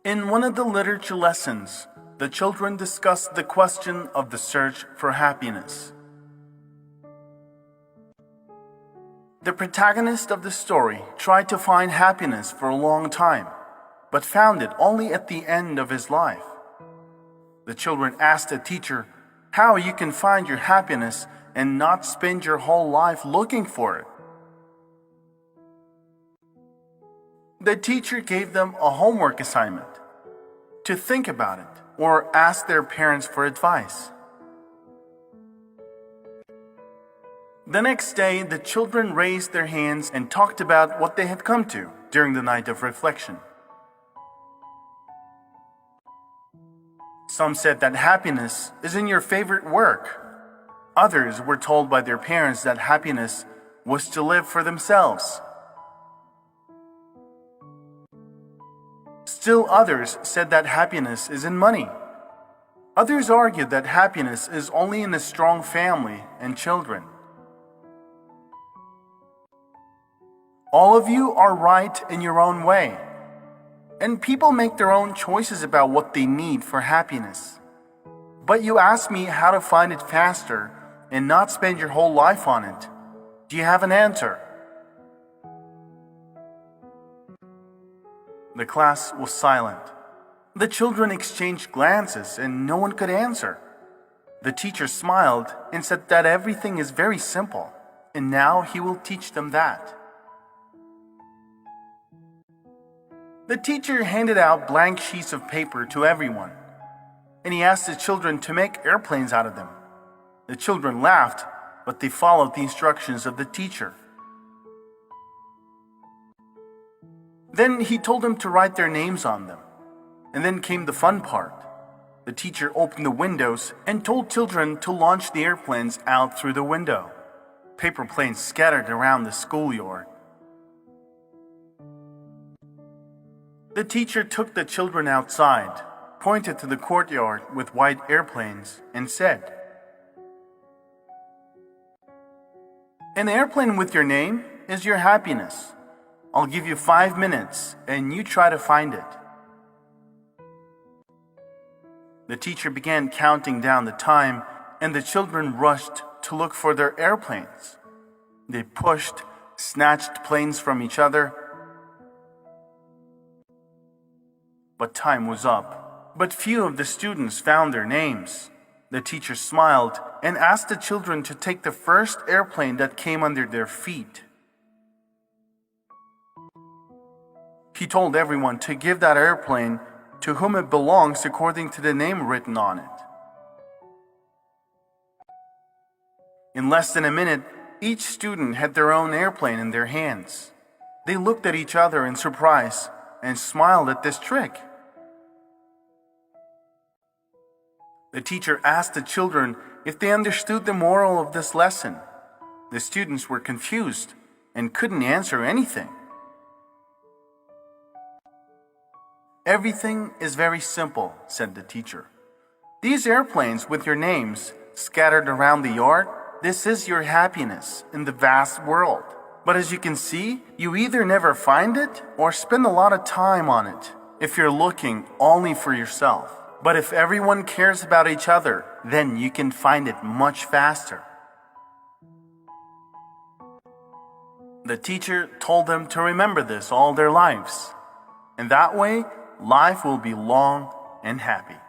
In one of the literature lessons, the children discussed the question of the search for happiness. The protagonist of the story tried to find happiness for a long time, but found it only at the end of his life. The children asked the teacher how you can find your happiness and not spend your whole life looking for it. The teacher gave them a homework assignment to think about it or ask their parents for advice. The next day, the children raised their hands and talked about what they had come to during the night of reflection. Some said that happiness is in your favorite work. Others were told by their parents that happiness was to live for themselves. Still others said that happiness is in money. Others argued that happiness is only in a strong family and children. All of you are right in your own way, and people make their own choices about what they need for happiness. But you ask me how to find it faster and not spend your whole life on it. Do you have an answer? The class was silent. The children exchanged glances and no one could answer. The teacher smiled and said that everything is very simple, and now he will teach them that. The teacher handed out blank sheets of paper to everyone, and he asked the children to make airplanes out of them. The children laughed, but they followed the instructions of the teacher. Then he told them to write their names on them. And then came the fun part. The teacher opened the windows and told children to launch the airplanes out through the window. Paper planes scattered around the schoolyard. The teacher took the children outside, pointed to the courtyard with white airplanes, and said, "An airplane with your name is your happiness. I'll give you 5 minutes and you try to find it." The teacher began counting down the time and the children rushed to look for their airplanes. They pushed, snatched planes from each other. But time was up. But few of the students found their names. The teacher smiled and asked the children to take the first airplane that came under their feet. He told everyone to give that airplane to whom it belongs according to the name written on it. In less than a minute, each student had their own airplane in their hands. They looked at each other in surprise and smiled at this trick. The teacher asked the children if they understood the moral of this lesson. The students were confused and couldn't answer anything. "Everything is very simple," said the teacher. "These airplanes with your names scattered around the yard, this is your happiness in the vast world. But as you can see, you either never find it or spend a lot of time on it if you're looking only for yourself. But if everyone cares about each other, then you can find it much faster." The teacher told them to remember this all their lives. And that way, life will be long and happy.